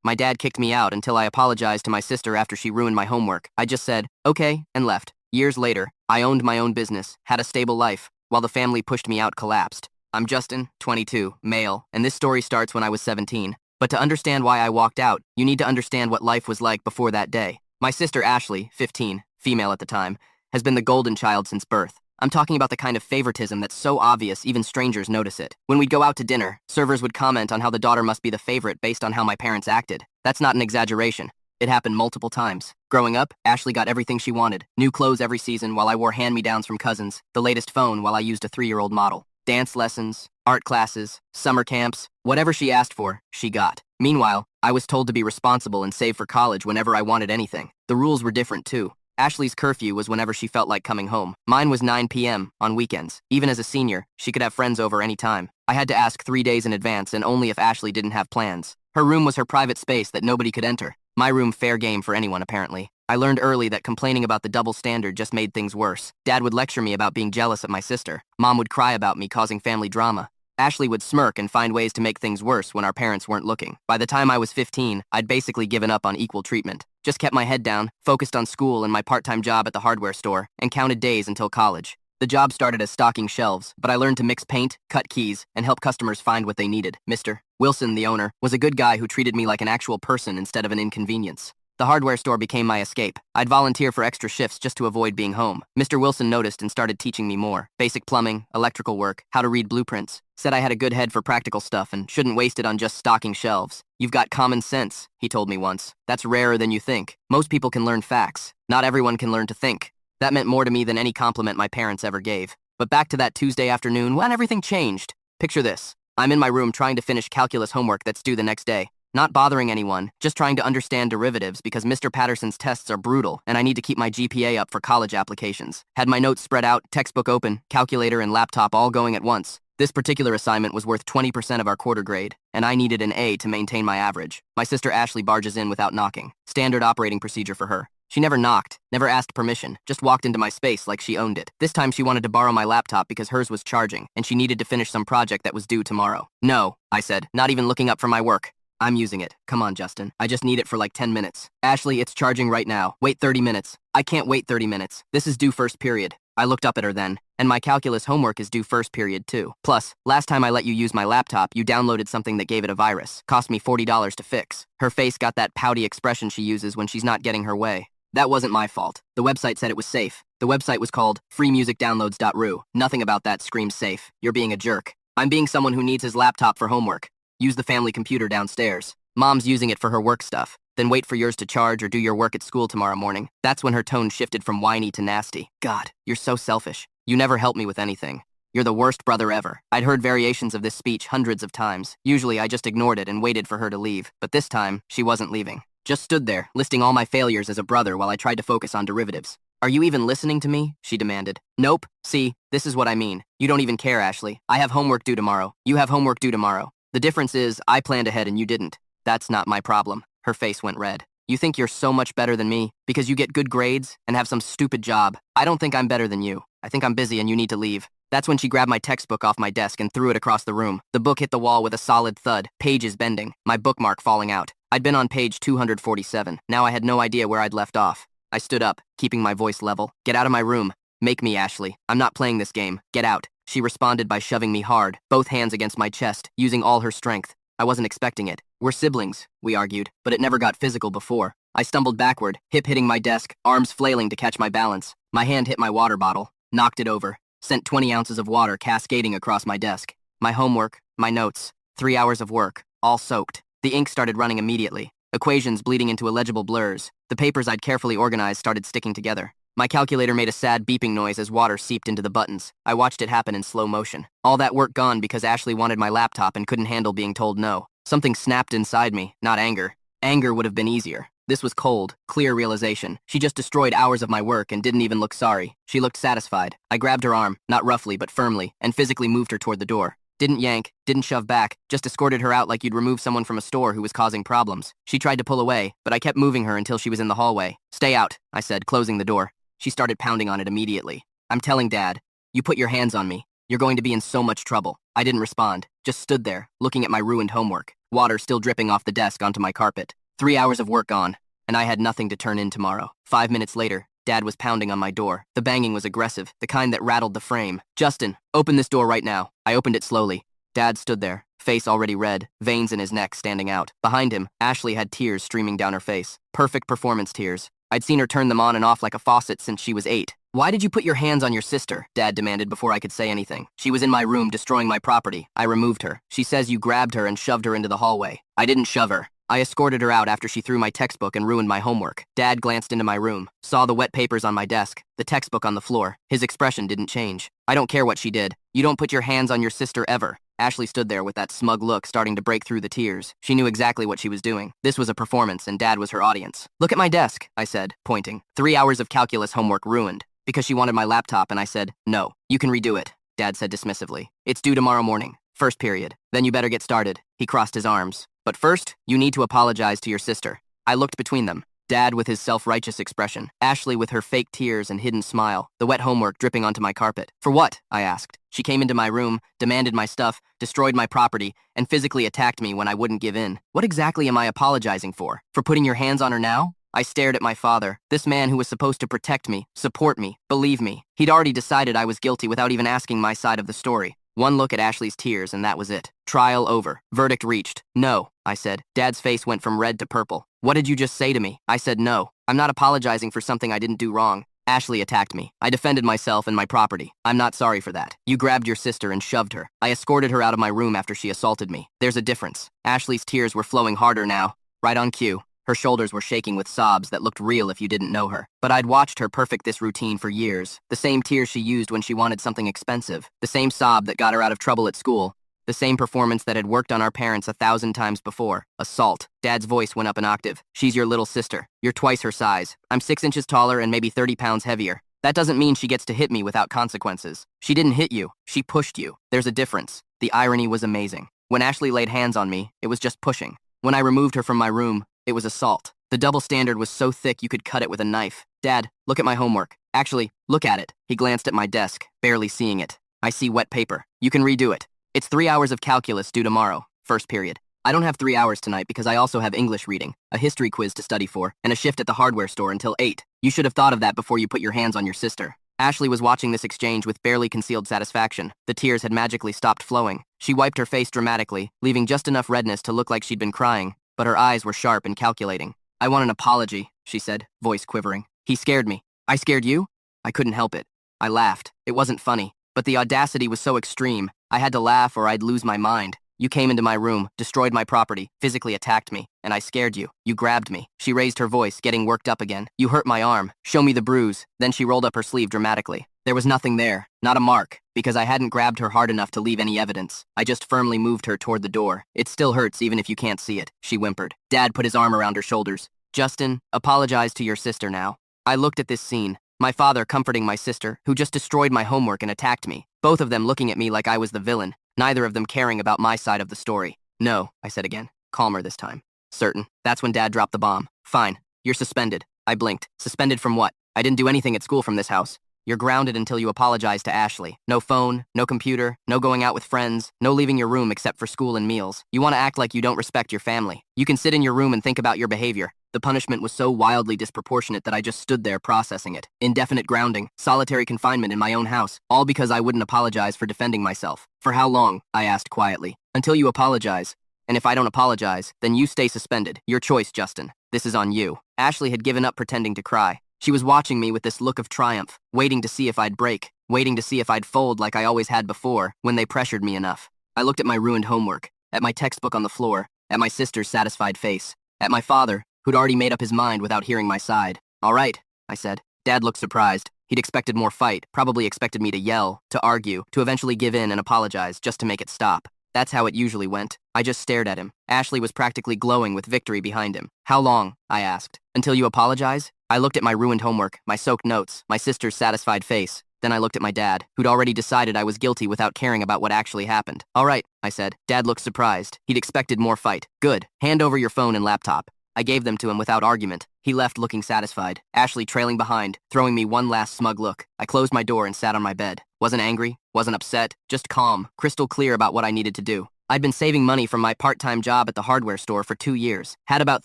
My dad kicked me out until I apologized to my sister after she ruined my homework. I just said, okay, and left. Years later, I owned my own business, had a stable life, while the family pushed me out collapsed. I'm Justin, 22, male, and this story starts when I was 17. But to understand why I walked out, you need to understand what life was like before that day. My sister Ashley, 15, female at the time, has been the golden child since birth. I'm talking about the kind of favoritism that's so obvious even strangers notice it. When we'd go out to dinner, servers would comment on how the daughter must be the favorite based on how my parents acted. That's not an exaggeration. It happened multiple times. Growing up, Ashley got everything she wanted. New clothes every season while I wore hand-me-downs from cousins, the latest phone while I used a 3-year-old model. Dance lessons, art classes, summer camps, whatever she asked for, she got. Meanwhile, I was told to be responsible and save for college whenever I wanted anything. The rules were different too. Ashley's curfew was whenever she felt like coming home. Mine was 9 p.m. on weekends. Even as a senior, she could have friends over any time. I had to ask 3 days in advance and only if Ashley didn't have plans. Her room was her private space that nobody could enter. My room fair game for anyone, apparently. I learned early that complaining about the double standard just made things worse. Dad would lecture me about being jealous of my sister. Mom would cry about me causing family drama. Ashley would smirk and find ways to make things worse when our parents weren't looking. By the time I was 15, I'd basically given up on equal treatment. Just kept my head down, focused on school and my part-time job at the hardware store, and counted days until college. The job started as stocking shelves, but I learned to mix paint, cut keys, and help customers find what they needed. Mr. Wilson, the owner, was a good guy who treated me like an actual person instead of an inconvenience. The hardware store became my escape. I'd volunteer for extra shifts just to avoid being home. Mr. Wilson noticed and started teaching me more. Basic plumbing, electrical work, how to read blueprints. Said I had a good head for practical stuff and shouldn't waste it on just stocking shelves. You've got common sense, he told me once. That's rarer than you think. Most people can learn facts. Not everyone can learn to think. That meant more to me than any compliment my parents ever gave. But back to that Tuesday afternoon when everything changed. Picture this. I'm in my room trying to finish calculus homework that's due the next day. Not bothering anyone, just trying to understand derivatives because Mr. Patterson's tests are brutal and I need to keep my GPA up for college applications. Had my notes spread out, textbook open, calculator and laptop all going at once. This particular assignment was worth 20% of our quarter grade, and I needed an A to maintain my average. My sister Ashley barges in without knocking. Standard operating procedure for her. She never knocked, never asked permission, just walked into my space like she owned it. This time she wanted to borrow my laptop because hers was charging, and she needed to finish some project that was due tomorrow. No, I said, not even looking up from my work. I'm using it. Come on, Justin. I just need it for like 10 minutes. Ashley, it's charging right now. Wait 30 minutes. I can't wait 30 minutes. This is due first period. I looked up at her then, and my calculus homework is due first period too. Plus, last time I let you use my laptop, you downloaded something that gave it a virus. Cost me $40 to fix. Her face got that pouty expression she uses when she's not getting her way. That wasn't my fault. The website said it was safe. The website was called freemusicdownloads.ru. Nothing about that screams safe. You're being a jerk. I'm being someone who needs his laptop for homework. Use the family computer downstairs. Mom's using it for her work stuff. Then wait for yours to charge or do your work at school tomorrow morning. That's when her tone shifted from whiny to nasty. God, you're so selfish. You never help me with anything. You're the worst brother ever. I'd heard variations of this speech hundreds of times. Usually I just ignored it and waited for her to leave. But this time, she wasn't leaving. Just stood there, listing all my failures as a brother while I tried to focus on derivatives. Are you even listening to me? She demanded. Nope. See, this is what I mean. You don't even care, Ashley. I have homework due tomorrow. You have homework due tomorrow. The difference is, I planned ahead and you didn't. That's not my problem. Her face went red. You think you're so much better than me because you get good grades and have some stupid job. I don't think I'm better than you. I think I'm busy and you need to leave. That's when she grabbed my textbook off my desk and threw it across the room. The book hit the wall with a solid thud, pages bending, my bookmark falling out. I'd been on page 247. Now I had no idea where I'd left off. I stood up, keeping my voice level. Get out of my room. Make me, Ashley. I'm not playing this game. Get out. She responded by shoving me hard, both hands against my chest, using all her strength. I wasn't expecting it. We're siblings, we argued, but it never got physical before. I stumbled backward, hip hitting my desk, arms flailing to catch my balance. My hand hit my water bottle, knocked it over, sent 20 ounces of water cascading across my desk. My homework, my notes, 3 hours of work, all soaked. The ink started running immediately, equations bleeding into illegible blurs. The papers I'd carefully organized started sticking together. My calculator made a sad beeping noise as water seeped into the buttons. I watched it happen in slow motion. All that work gone because Ashley wanted my laptop and couldn't handle being told no. Something snapped inside me, not anger. Anger would have been easier. This was cold, clear realization. She just destroyed hours of my work and didn't even look sorry. She looked satisfied. I grabbed her arm, not roughly but firmly, and physically moved her toward the door. Didn't yank, didn't shove back, just escorted her out like you'd remove someone from a store who was causing problems. She tried to pull away, but I kept moving her until she was in the hallway. Stay out, I said, closing the door. She started pounding on it immediately. I'm telling Dad. You put your hands on me. You're going to be in so much trouble. I didn't respond, just stood there, looking at my ruined homework, water still dripping off the desk onto my carpet. 3 hours of work gone, and I had nothing to turn in tomorrow. 5 minutes later, Dad was pounding on my door. The banging was aggressive, the kind that rattled the frame. "Justin, open this door right now." I opened it slowly. Dad stood there, face already red, veins in his neck standing out. Behind him, Ashley had tears streaming down her face. Perfect performance tears. I'd seen her turn them on and off like a faucet since she was 8. "Why did you put your hands on your sister?" Dad demanded before I could say anything. "She was in my room destroying my property. I removed her. She says you grabbed her and shoved her into the hallway." "I didn't shove her. I escorted her out after she threw my textbook and ruined my homework." Dad glanced into my room, saw the wet papers on my desk, the textbook on the floor. His expression didn't change. "I don't care what she did. You don't put your hands on your sister ever." Ashley stood there with that smug look starting to break through the tears. She knew exactly what she was doing. This was a performance, and Dad was her audience. "Look at my desk," I said, pointing. 3 hours of calculus homework ruined. Because she wanted my laptop, and I said, "No, you can redo it," Dad said dismissively. "It's due tomorrow morning. First period. Then you better get started." He crossed his arms. "But first, you need to apologize to your sister." I looked between them. Dad with his self-righteous expression, Ashley with her fake tears and hidden smile, the wet homework dripping onto my carpet. "For what?" I asked. "She came into my room, demanded my stuff, destroyed my property, and physically attacked me when I wouldn't give in. What exactly am I apologizing for? For putting your hands on her now?" I stared at my father, this man who was supposed to protect me, support me, believe me. He'd already decided I was guilty without even asking my side of the story. One look at Ashley's tears, and that was it. Trial over. Verdict reached. "No," I said. Dad's face went from red to purple. "What did you just say to me?" I said no. "I'm not apologizing for something I didn't do wrong. Ashley attacked me. I defended myself and my property. I'm not sorry for that. You grabbed your sister and shoved her. I escorted her out of my room after she assaulted me. There's a difference." Ashley's tears were flowing harder now. Right on cue. Her shoulders were shaking with sobs that looked real if you didn't know her. But I'd watched her perfect this routine for years. The same tears she used when she wanted something expensive. The same sob that got her out of trouble at school. The same performance that had worked on our parents 1,000 times before. Assault. Dad's voice went up an octave. "She's your little sister. You're twice her size. I'm 6 inches taller and maybe 30 pounds heavier. That doesn't mean she gets to hit me without consequences. She didn't hit you. She pushed you. There's a difference." The irony was amazing. When Ashley laid hands on me, it was just pushing. When I removed her from my room, it was assault. The double standard was so thick you could cut it with a knife. "Dad, look at my homework. Actually, look at it." He glanced at my desk, barely seeing it. "I see wet paper. You can redo it. It's 3 hours of calculus due tomorrow, first period. I don't have 3 hours tonight because I also have English reading, a history quiz to study for, and a shift at the hardware store until 8. You should have thought of that before you put your hands on your sister." Ashley was watching this exchange with barely concealed satisfaction. The tears had magically stopped flowing. She wiped her face dramatically, leaving just enough redness to look like she'd been crying, but her eyes were sharp and calculating. "I want an apology," she said, voice quivering. "He scared me." "I scared you?" I couldn't help it. I laughed. It wasn't funny, but the audacity was so extreme. I had to laugh or I'd lose my mind. "You came into my room, destroyed my property, physically attacked me, and I scared you. You grabbed me." She raised her voice, getting worked up again. "You hurt my arm. Show me the bruise." Then she rolled up her sleeve dramatically. There was nothing there, not a mark, because I hadn't grabbed her hard enough to leave any evidence. I just firmly moved her toward the door. "It still hurts even if you can't see it," she whimpered. Dad put his arm around her shoulders. "Justin, apologize to your sister now." I looked at this scene. My father comforting my sister, who just destroyed my homework and attacked me. Both of them looking at me like I was the villain, neither of them caring about my side of the story. "No," I said again, calmer this time. "Certain." That's when Dad dropped the bomb. "Fine. You're suspended." I blinked. "Suspended from what? I didn't do anything at school from this house." "You're grounded until you apologize to Ashley. No phone, no computer, no going out with friends, no leaving your room except for school and meals. You want to act like you don't respect your family. You can sit in your room and think about your behavior." The punishment was so wildly disproportionate that I just stood there processing it. Indefinite grounding, solitary confinement in my own house, all because I wouldn't apologize for defending myself. "For how long?" I asked quietly. "Until you apologize. And if I don't apologize, then you stay suspended. Your choice, Justin. This is on you." Ashley had given up pretending to cry. She was watching me with this look of triumph, waiting to see if I'd break, waiting to see if I'd fold like I always had before when they pressured me enough. I looked at my ruined homework, at my textbook on the floor, at my sister's satisfied face, at my father, who'd already made up his mind without hearing my side. "All right," I said. Dad looked surprised. He'd expected more fight, probably expected me to yell, to argue, to eventually give in and apologize just to make it stop. That's how it usually went. I just stared at him. Ashley was practically glowing with victory behind him. "How long?" I asked. "Until you apologize?" I looked at my ruined homework, my soaked notes, my sister's satisfied face. Then I looked at my dad, who'd already decided I was guilty without caring about what actually happened. "All right," I said. Dad looked surprised. He'd expected more fight. "Good. Hand over your phone and laptop." I gave them to him without argument. He left looking satisfied, Ashley trailing behind, throwing me one last smug look. I closed my door and sat on my bed. Wasn't angry, wasn't upset, just calm, crystal clear about what I needed to do. I'd been saving money from my part-time job at the hardware store for 2 years. Had about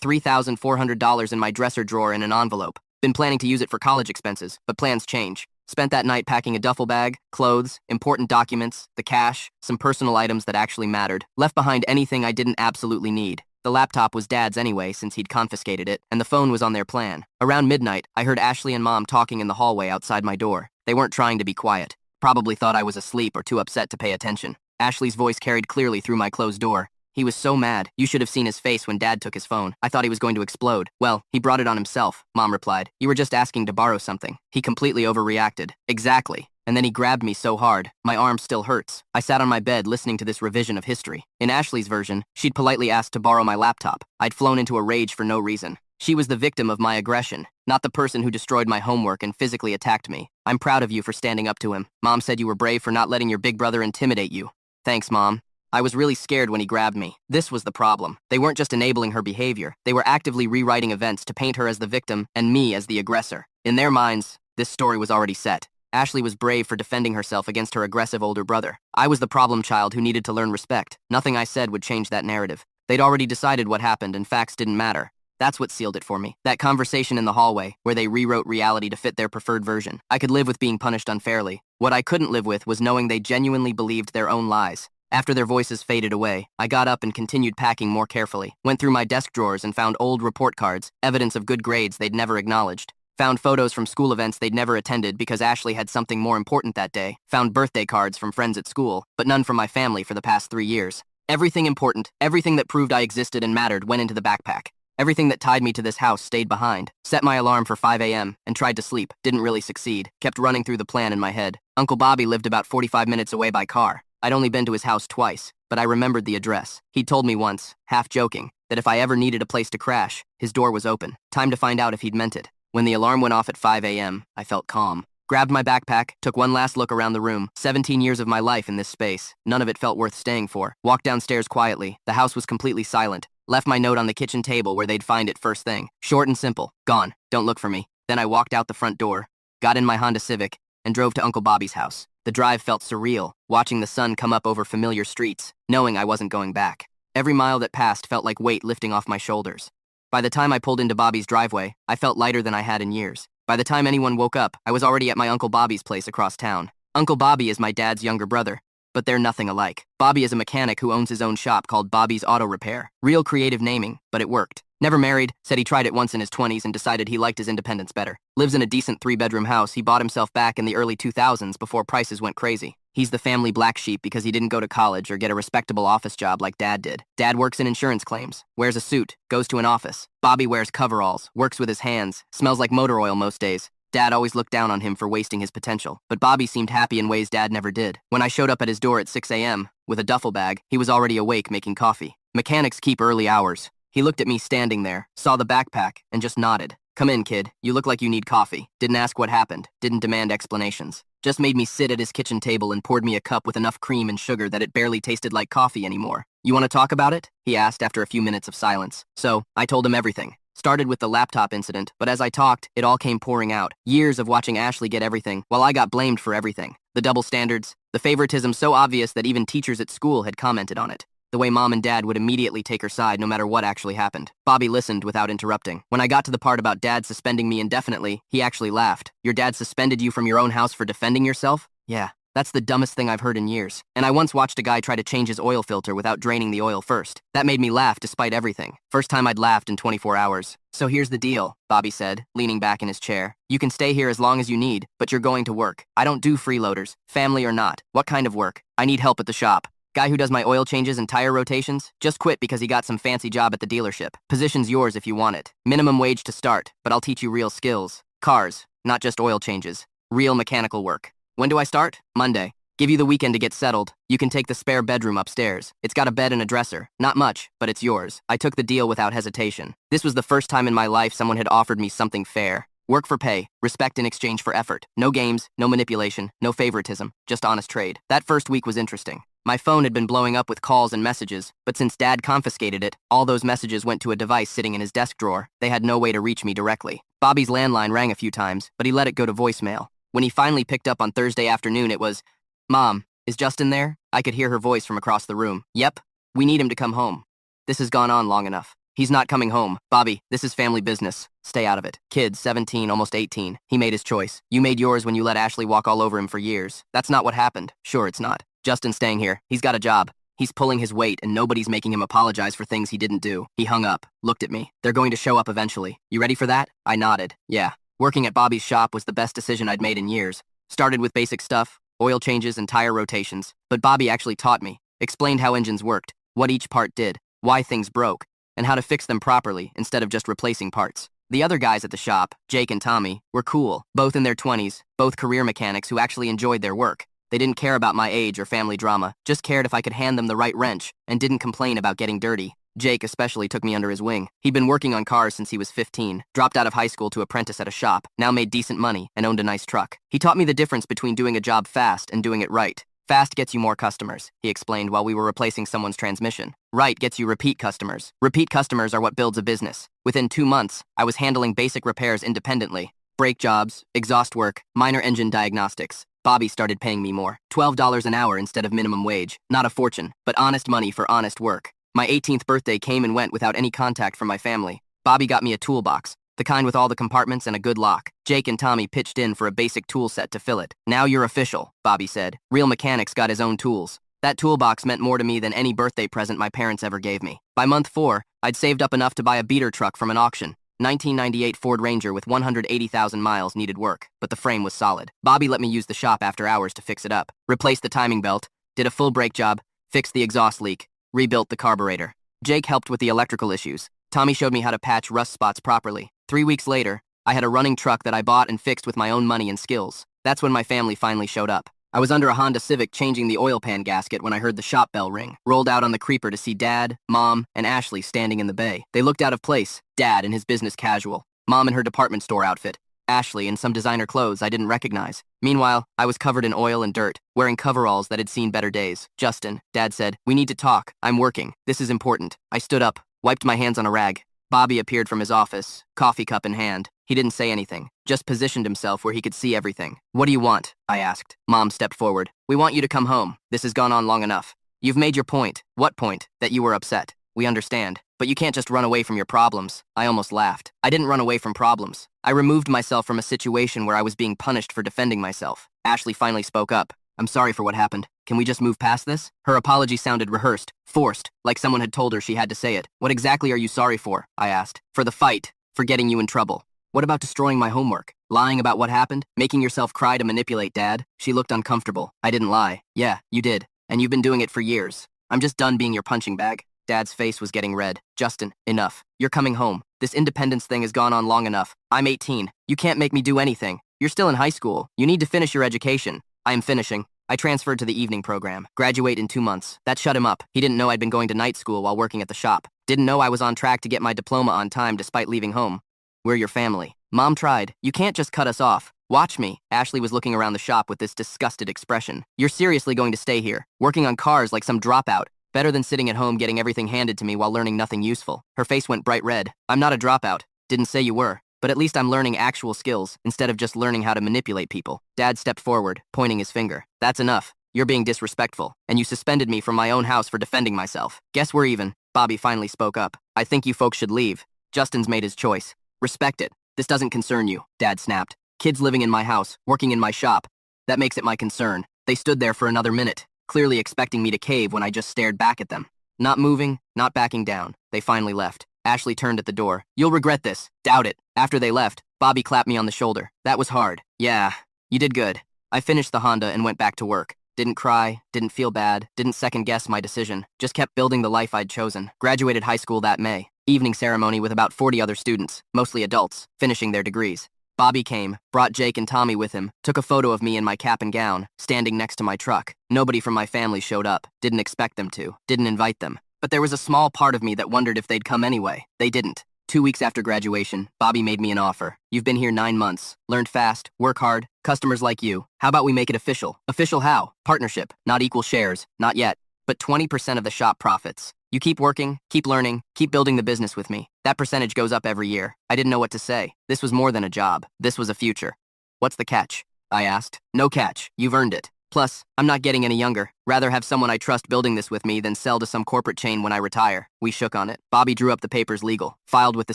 $3,400 in my dresser drawer in an envelope. Been planning to use it for college expenses, but plans change. Spent that night packing a duffel bag, clothes, important documents, the cash, some personal items that actually mattered. Left behind anything I didn't absolutely need. The laptop was Dad's anyway, since he'd confiscated it, and the phone was on their plan. Around midnight, I heard Ashley and Mom talking in the hallway outside my door. They weren't trying to be quiet. Probably thought I was asleep or too upset to pay attention. Ashley's voice carried clearly through my closed door. He was so mad. You should have seen his face when Dad took his phone. I thought he was going to explode. Well, he brought it on himself, Mom replied. You were just asking to borrow something. He completely overreacted. Exactly. And then he grabbed me so hard, my arm still hurts. I sat on my bed listening to this revision of history. In Ashley's version, she'd politely asked to borrow my laptop. I'd flown into a rage for no reason. She was the victim of my aggression, not the person who destroyed my homework and physically attacked me. I'm proud of you for standing up to him. Mom said you were brave for not letting your big brother intimidate you. Thanks, Mom. I was really scared when he grabbed me. This was the problem. They weren't just enabling her behavior. They were actively rewriting events to paint her as the victim and me as the aggressor. In their minds, this story was already set. Ashley was brave for defending herself against her aggressive older brother. I was the problem child who needed to learn respect. Nothing I said would change that narrative. They'd already decided what happened and facts didn't matter. That's what sealed it for me. That conversation in the hallway, where they rewrote reality to fit their preferred version. I could live with being punished unfairly. What I couldn't live with was knowing they genuinely believed their own lies. After their voices faded away, I got up and continued packing more carefully. Went through my desk drawers and found old report cards, evidence of good grades they'd never acknowledged. Found photos from school events they'd never attended because Ashley had something more important that day. Found birthday cards from friends at school, but none from my family for the past 3 years. Everything important, everything that proved I existed and mattered went into the backpack. Everything that tied me to this house stayed behind. Set my alarm for 5 a.m. and tried to sleep. Didn't really succeed. Kept running through the plan in my head. Uncle Bobby lived about 45 minutes away by car. I'd only been to his house twice, but I remembered the address. He'd told me once, half joking, that if I ever needed a place to crash, his door was open. Time to find out if he'd meant it. When the alarm went off at 5 a.m., I felt calm. Grabbed my backpack, took one last look around the room. 17 years of my life in this space. None of it felt worth staying for. Walked downstairs quietly. The house was completely silent. Left my note on the kitchen table where they'd find it first thing. Short and simple. Gone. Don't look for me. Then I walked out the front door, got in my Honda Civic, and drove to Uncle Bobby's house. The drive felt surreal, watching the sun come up over familiar streets, knowing I wasn't going back. Every mile that passed felt like weight lifting off my shoulders. By the time I pulled into Bobby's driveway, I felt lighter than I had in years. By the time anyone woke up, I was already at my Uncle Bobby's place across town. Uncle Bobby is my dad's younger brother, but they're nothing alike. Bobby is a mechanic who owns his own shop called Bobby's Auto Repair. Real creative naming, but it worked. Never married, said he tried it once in his 20s and decided he liked his independence better. Lives in a decent 3-bedroom house he bought himself back in the early 2000s before prices went crazy. He's the family black sheep because he didn't go to college or get a respectable office job like Dad did. Dad works in insurance claims, wears a suit, goes to an office. Bobby wears coveralls, works with his hands, smells like motor oil most days. Dad always looked down on him for wasting his potential, but Bobby seemed happy in ways Dad never did. When I showed up at his door at 6 a.m., with a duffel bag, he was already awake making coffee. Mechanics keep early hours. He looked at me standing there, saw the backpack, and just nodded. Come in, kid. You look like you need coffee. Didn't ask what happened. Didn't demand explanations. Just made me sit at his kitchen table and poured me a cup with enough cream and sugar that it barely tasted like coffee anymore. You want to talk about it? He asked after a few minutes of silence. So, I told him everything. Started with the laptop incident, but as I talked, it all came pouring out. Years of watching Ashley get everything, while I got blamed for everything. The double standards, the favoritism so obvious that even teachers at school had commented on it. The way Mom and Dad would immediately take her side no matter what actually happened. Bobby listened without interrupting. When I got to the part about Dad suspending me indefinitely, he actually laughed. Your dad suspended you from your own house for defending yourself? Yeah, that's the dumbest thing I've heard in years. And I once watched a guy try to change his oil filter without draining the oil first. That made me laugh despite everything. First time I'd laughed in 24 hours. So here's the deal, Bobby said, leaning back in his chair. You can stay here as long as you need, but you're going to work. I don't do freeloaders, family or not. What kind of work? I need help at the shop. Guy who does my oil changes and tire rotations just quit because he got some fancy job at the dealership. Position's yours if you want it. Minimum wage to start, but I'll teach you real skills. Cars, not just oil changes. Real mechanical work. When do I start? Monday. Give you the weekend to get settled. You can take the spare bedroom upstairs. It's got a bed and a dresser. Not much, but it's yours. I took the deal without hesitation. This was the first time in my life someone had offered me something fair. Work for pay, respect in exchange for effort. No games, no manipulation, no favoritism, just honest trade. That first week was interesting. My phone had been blowing up with calls and messages, but since Dad confiscated it, all those messages went to a device sitting in his desk drawer. They had no way to reach me directly. Bobby's landline rang a few times, but he let it go to voicemail. When he finally picked up on Thursday afternoon, it was, "Mom, is Justin there?" I could hear her voice from across the room. "Yep, we need him to come home. This has gone on long enough. He's not coming home. Bobby, this is family business. Stay out of it." Kid, 17, almost 18. He made his choice. You made yours when you let Ashley walk all over him for years. That's not what happened. Sure, it's not. Justin's staying here. He's got a job. He's pulling his weight, and nobody's making him apologize for things he didn't do. He hung up, looked at me. "They're going to show up eventually. You ready for that?" I nodded. Yeah. Working at Bobby's shop was the best decision I'd made in years. Started with basic stuff, oil changes and tire rotations. But Bobby actually taught me, explained how engines worked, what each part did, why things broke, and how to fix them properly instead of just replacing parts. The other guys at the shop, Jake and Tommy, were cool, both in their 20s, both career mechanics who actually enjoyed their work. They didn't care about my age or family drama, just cared if I could hand them the right wrench, and didn't complain about getting dirty. Jake especially took me under his wing. He'd been working on cars since he was 15, dropped out of high school to apprentice at a shop, now made decent money, and owned a nice truck. He taught me the difference between doing a job fast and doing it right. Fast gets you more customers, he explained while we were replacing someone's transmission. Right gets you repeat customers. Repeat customers are what builds a business. Within 2 months, I was handling basic repairs independently. Brake jobs, exhaust work, minor engine diagnostics. Bobby started paying me more. $12 an hour instead of minimum wage. Not a fortune, but honest money for honest work. My 18th birthday came and went without any contact from my family. Bobby got me a toolbox, the kind with all the compartments and a good lock. Jake and Tommy pitched in for a basic tool set to fill it. "Now you're official," Bobby said. Real mechanics got his own tools. That toolbox meant more to me than any birthday present my parents ever gave me. By month 4, I'd saved up enough to buy a beater truck from an auction. 1998 Ford Ranger with 180,000 miles needed work, but the frame was solid. Bobby let me use the shop after hours to fix it up. Replaced the timing belt, did a full brake job, fixed the exhaust leak, rebuilt the carburetor. Jake helped with the electrical issues. Tommy showed me how to patch rust spots properly. 3 weeks later, I had a running truck that I bought and fixed with my own money and skills. That's when my family finally showed up. I was under a Honda Civic changing the oil pan gasket when I heard the shop bell ring. Rolled out on the creeper to see Dad, Mom, and Ashley standing in the bay. They looked out of place. Dad in his business casual. Mom in her department store outfit. Ashley in some designer clothes I didn't recognize. Meanwhile, I was covered in oil and dirt, wearing coveralls that had seen better days. "Justin," Dad said, "we need to talk. I'm working. This is important." I stood up, wiped my hands on a rag. Bobby appeared from his office, coffee cup in hand. He didn't say anything, just positioned himself where he could see everything. "What do you want?" I asked. Mom stepped forward. "We want you to come home. This has gone on long enough. You've made your point." "What point?" "That you were upset. We understand. But you can't just run away from your problems." I almost laughed. I didn't run away from problems. I removed myself from a situation where I was being punished for defending myself. Ashley finally spoke up. "I'm sorry for what happened. Can we just move past this?" Her apology sounded rehearsed, forced, like someone had told her she had to say it. "What exactly are you sorry for?" I asked. "For the fight. For getting you in trouble." "What about destroying my homework? Lying about what happened? Making yourself cry to manipulate Dad?" She looked uncomfortable. I didn't lie. "Yeah, you did. And you've been doing it for years. I'm just done being your punching bag." Dad's face was getting red. "Justin, enough. You're coming home. This independence thing has gone on long enough. I'm 18. You can't make me do anything. You're still in high school. You need to finish your education." "I am finishing." I transferred to the evening program. Graduate in 2 months. That shut him up. He didn't know I'd been going to night school while working at the shop. Didn't know I was on track to get my diploma on time despite leaving home. "We're your family." Mom tried. "You can't just cut us off. Watch me." Ashley was looking around the shop with this disgusted expression. "You're seriously going to stay here, working on cars like some dropout? Better than sitting at home getting everything handed to me while learning nothing useful." Her face went bright red. "I'm not a dropout. Didn't say you were. But at least I'm learning actual skills instead of just learning how to manipulate people." Dad stepped forward, pointing his finger. "That's enough. You're being disrespectful, and you suspended me from my own house for defending myself. Guess we're even." Bobby finally spoke up. "I think you folks should leave. Justin's made his choice. Respect it. This doesn't concern you," Dad snapped. "Kids living in my house, working in my shop. That makes it my concern." They stood there for another minute, clearly expecting me to cave when I just stared back at them. Not moving, not backing down. They finally left. Ashley turned at the door. "You'll regret this." "Doubt it." After they left, Bobby clapped me on the shoulder. "That was hard." "Yeah, you did good." I finished the Honda and went back to work. Didn't cry, didn't feel bad, didn't second-guess my decision. Just kept building the life I'd chosen. Graduated high school that May. Evening ceremony with about 40 other students, mostly adults, finishing their degrees. Bobby came, brought Jake and Tommy with him, took a photo of me in my cap and gown, standing next to my truck. Nobody from my family showed up. Didn't expect them to. Didn't invite them. But there was a small part of me that wondered if they'd come anyway. They didn't. 2 weeks after graduation, Bobby made me an offer. "You've been here 9 months. Learned fast, work hard, customers like you. How about we make it official?" "Official how?" "Partnership. Not equal shares. Not yet. But 20% of the shop profits. You keep working, keep learning, keep building the business with me. That percentage goes up every year." I didn't know what to say. This was more than a job. This was a future. "What's the catch?" I asked. No catch. You've earned it. Plus, I'm not getting any younger. Rather have someone I trust building this with me than sell to some corporate chain when I retire. We shook on it. Bobby drew up the papers legal, filed with the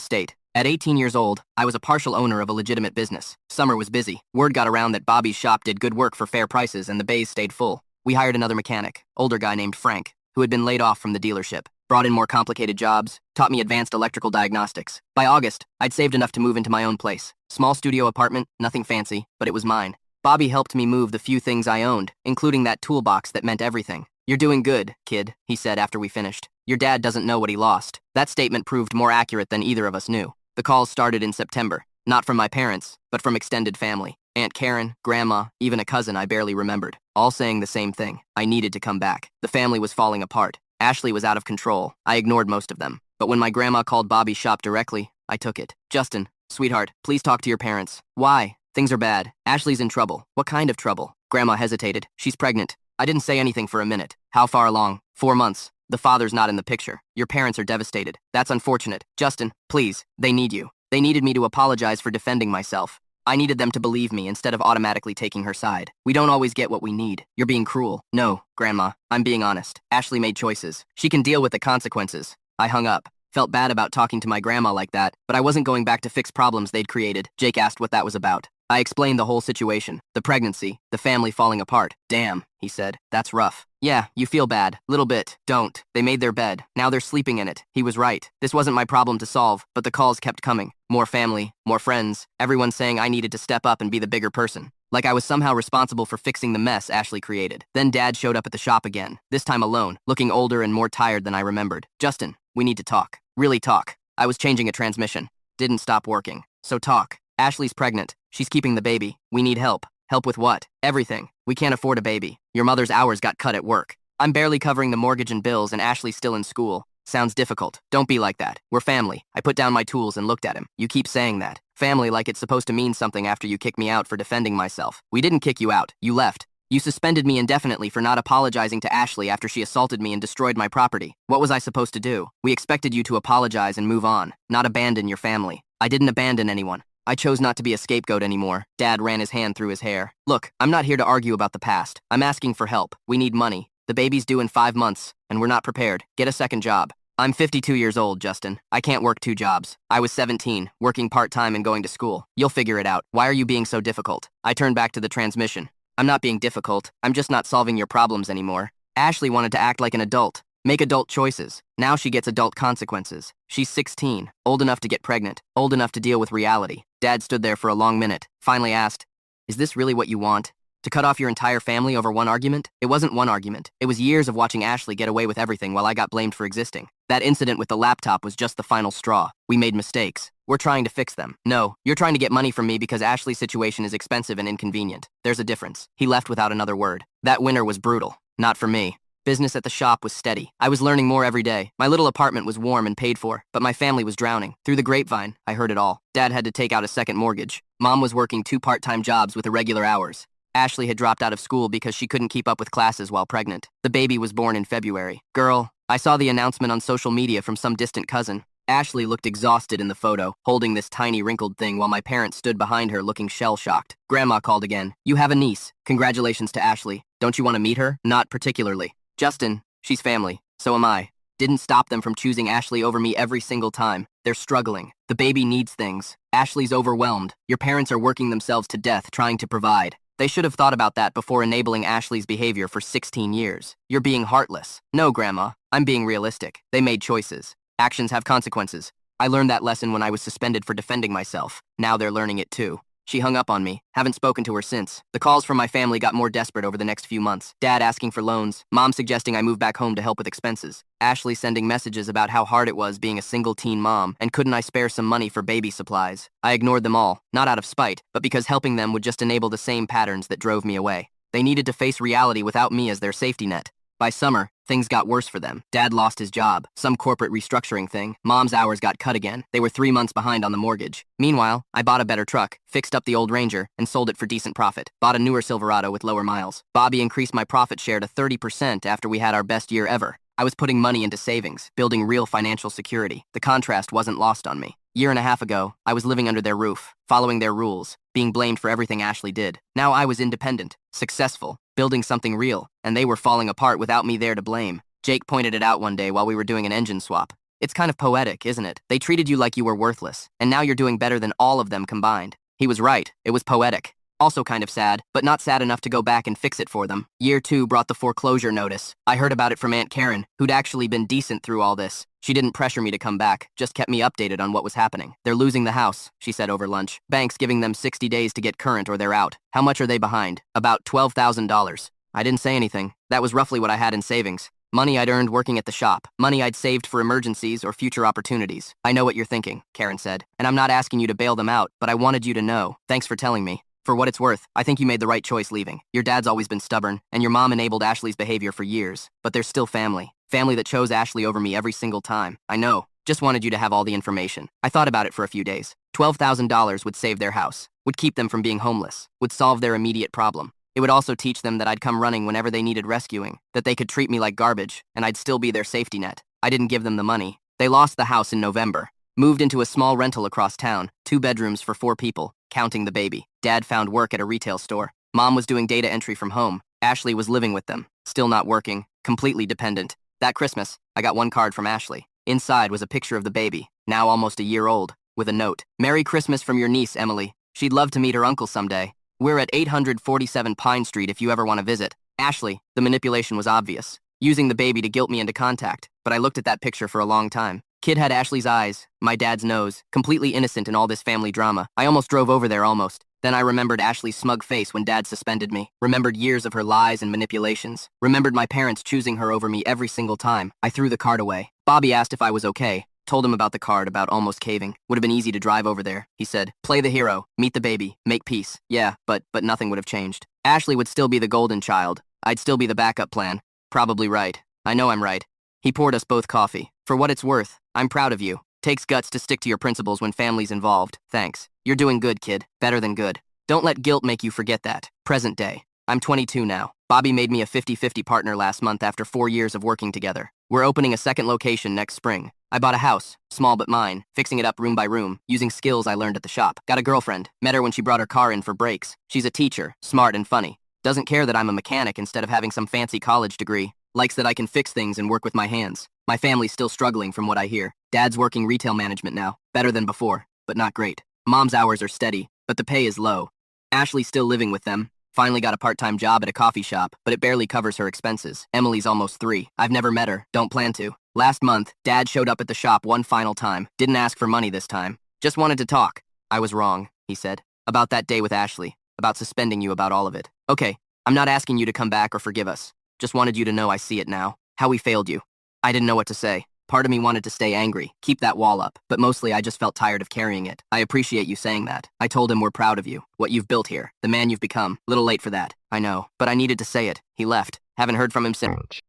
state. At 18 years old, I was a partial owner of a legitimate business. Summer was busy. Word got around that Bobby's shop did good work for fair prices and the bays stayed full. We hired another mechanic, older guy named Frank, who had been laid off from the dealership. Brought in more complicated jobs, taught me advanced electrical diagnostics. By August, I'd saved enough to move into my own place. Small studio apartment, nothing fancy, but it was mine. Bobby helped me move the few things I owned, including that toolbox that meant everything. You're doing good, kid, he said after we finished. Your dad doesn't know what he lost. That statement proved more accurate than either of us knew. The calls started in September, not from my parents, but from extended family. Aunt Karen, Grandma, even a cousin I barely remembered, all saying the same thing. I needed to come back. The family was falling apart. Ashley was out of control. I ignored most of them. But when my grandma called Bobby's shop directly, I took it. Justin, sweetheart, please talk to your parents. Why? Things are bad. Ashley's in trouble. What kind of trouble? Grandma hesitated. She's pregnant. I didn't say anything for a minute. How far along? 4 months. The father's not in the picture. Your parents are devastated. That's unfortunate. Justin, please, they need you. They needed me to apologize for defending myself. I needed them to believe me instead of automatically taking her side. We don't always get what we need. You're being cruel. No, Grandma, I'm being honest. Ashley made choices. She can deal with the consequences. I hung up. Felt bad about talking to my grandma like that, but I wasn't going back to fix problems they'd created. Jake asked what that was about. I explained the whole situation, the pregnancy, the family falling apart. Damn, he said, that's rough. Yeah, you feel bad. Little bit. Don't. They made their bed. Now they're sleeping in it. He was right. This wasn't my problem to solve, but the calls kept coming. More family, more friends, everyone saying I needed to step up and be the bigger person. Like I was somehow responsible for fixing the mess Ashley created. Then Dad showed up at the shop again, this time alone, looking older and more tired than I remembered. Justin, we need to talk. Really talk. I was changing a transmission. Didn't stop working. So talk. Ashley's pregnant. She's keeping the baby. We need help. Help with what? Everything. We can't afford a baby. Your mother's hours got cut at work. I'm barely covering the mortgage and bills and Ashley's still in school. Sounds difficult. Don't be like that. We're family. I put down my tools and looked at him. You keep saying that. Family like it's supposed to mean something after you kick me out for defending myself. We didn't kick you out. You left. You suspended me indefinitely for not apologizing to Ashley after she assaulted me and destroyed my property. What was I supposed to do? We expected you to apologize and move on, not abandon your family. I didn't abandon anyone. I chose not to be a scapegoat anymore. Dad ran his hand through his hair. Look, I'm not here to argue about the past. I'm asking for help. We need money. The baby's due in 5 months, and we're not prepared. Get a second job. I'm 52 years old, Justin. I can't work 2 jobs. I was 17, working part-time and going to school. You'll figure it out. Why are you being so difficult? I turned back to the transmission. I'm not being difficult. I'm just not solving your problems anymore. Ashley wanted to act like an adult. Make adult choices. Now she gets adult consequences. She's 16, old enough to get pregnant, old enough to deal with reality. Dad stood there for a long minute, finally asked, "Is this really what you want? To cut off your entire family over one argument?" It wasn't one argument. It was years of watching Ashley get away with everything while I got blamed for existing. That incident with the laptop was just the final straw. We made mistakes. We're trying to fix them. No, you're trying to get money from me because Ashley's situation is expensive and inconvenient. There's a difference. He left without another word. That winter was brutal. Not for me. Business at the shop was steady. I was learning more every day. My little apartment was warm and paid for, but my family was drowning. Through the grapevine, I heard it all. Dad had to take out a second mortgage. Mom was working 2 part-time jobs with irregular hours. Ashley had dropped out of school because she couldn't keep up with classes while pregnant. The baby was born in February. Girl, I saw the announcement on social media from some distant cousin. Ashley looked exhausted in the photo, holding this tiny wrinkled thing while my parents stood behind her looking shell-shocked. Grandma called again. "You have a niece. Congratulations to Ashley. Don't you want to meet her?" "Not particularly." "Justin, she's family. So am I." Didn't stop them from choosing Ashley over me every single time. They're struggling. The baby needs things. Ashley's overwhelmed. Your parents are working themselves to death trying to provide. They should have thought about that before enabling Ashley's behavior for 16 years. You're being heartless. No, Grandma. I'm being realistic. They made choices. Actions have consequences. I learned that lesson when I was suspended for defending myself. Now they're learning it too. She hung up on me. Haven't spoken to her since. The calls from my family got more desperate over the next few months. Dad asking for loans. Mom suggesting I move back home to help with expenses. Ashley sending messages about how hard it was being a single teen mom, and couldn't I spare some money for baby supplies. I ignored them all, not out of spite, but because helping them would just enable the same patterns that drove me away. They needed to face reality without me as their safety net. By summer, things got worse for them. Dad lost his job, some corporate restructuring thing. Mom's hours got cut again. They were 3 months behind on the mortgage. Meanwhile, I bought a better truck, fixed up the old Ranger, and sold it for decent profit. Bought a newer Silverado with lower miles. Bobby increased my profit share to 30% after we had our best year ever. I was putting money into savings, building real financial security. The contrast wasn't lost on me. Year and a half ago, I was living under their roof, following their rules, being blamed for everything Ashley did. Now I was independent, successful, building something real, and they were falling apart without me there to blame. Jake pointed it out one day while we were doing an engine swap. It's kind of poetic, isn't it? They treated you like you were worthless, and now you're doing better than all of them combined. He was right. It was poetic. Also kind of sad, but not sad enough to go back and fix it for them. Year 2 brought the foreclosure notice. I heard about it from Aunt Karen, who'd actually been decent through all this. She didn't pressure me to come back, just kept me updated on what was happening. They're losing the house, she said over lunch. Bank's giving them 60 days to get current or they're out. How much are they behind? About $12,000. I didn't say anything. That was roughly what I had in savings. Money I'd earned working at the shop. Money I'd saved for emergencies or future opportunities. I know what you're thinking, Karen said. And I'm not asking you to bail them out, but I wanted you to know. Thanks for telling me. For what it's worth, I think you made the right choice leaving. Your dad's always been stubborn, and your mom enabled Ashley's behavior for years. But there's still family. Family that chose Ashley over me every single time. I know. Just wanted you to have all the information. I thought about it for a few days. $12,000 would save their house, would keep them from being homeless, would solve their immediate problem. It would also teach them that I'd come running whenever they needed rescuing, that they could treat me like garbage, and I'd still be their safety net. I didn't give them the money. They lost the house in November. Moved into a small rental across town, 2 bedrooms for 4 people, counting the baby. Dad found work at a retail store. Mom was doing data entry from home. Ashley was living with them, still not working, completely dependent. That Christmas, I got one card from Ashley. Inside was a picture of the baby, now almost a year old, with a note. Merry Christmas from your niece, Emily. She'd love to meet her uncle someday. We're at 847 Pine Street if you ever want to visit. Ashley, the manipulation was obvious, using the baby to guilt me into contact, but I looked at that picture for a long time. Kid had Ashley's eyes, my dad's nose, completely innocent in all this family drama. I almost drove over there almost. Then I remembered Ashley's smug face when Dad suspended me, remembered years of her lies and manipulations, remembered my parents choosing her over me every single time. I threw the card away. Bobby asked if I was okay, told him about the card, about almost caving. Would have been easy to drive over there, he said. Play the hero, meet the baby, make peace. Yeah, but nothing would have changed. Ashley would still be the golden child. I'd still be the backup plan. Probably right. I know I'm right. He poured us both coffee. For what it's worth, I'm proud of you. Takes guts to stick to your principles when family's involved. Thanks. You're doing good, kid. Better than good. Don't let guilt make you forget that. Present day. I'm 22 now. Bobby made me a 50-50 partner last month after 4 years of working together. We're opening a second location next spring. I bought a house, small but mine, fixing it up room by room, using skills I learned at the shop. Got a girlfriend. Met her when she brought her car in for brakes. She's a teacher, smart and funny. Doesn't care that I'm a mechanic instead of having some fancy college degree. Likes that I can fix things and work with my hands. My family's still struggling from what I hear. Dad's working retail management now. Better than before, but not great. Mom's hours are steady, but the pay is low. Ashley's still living with them. Finally got a part-time job at a coffee shop, but it barely covers her expenses. Emily's almost 3. I've never met her. Don't plan to. Last month, Dad showed up at the shop one final time. Didn't ask for money this time. Just wanted to talk. I was wrong, he said. About that day with Ashley. About suspending you about all of it. Okay, I'm not asking you to come back or forgive us. Just wanted you to know I see it now. How we failed you. I didn't know what to say. Part of me wanted to stay angry, keep that wall up, but mostly I just felt tired of carrying it. I appreciate you saying that. I told him we're proud of you, what you've built here, the man you've become. Little late for that, I know, but I needed to say it. He left. Haven't heard from him since.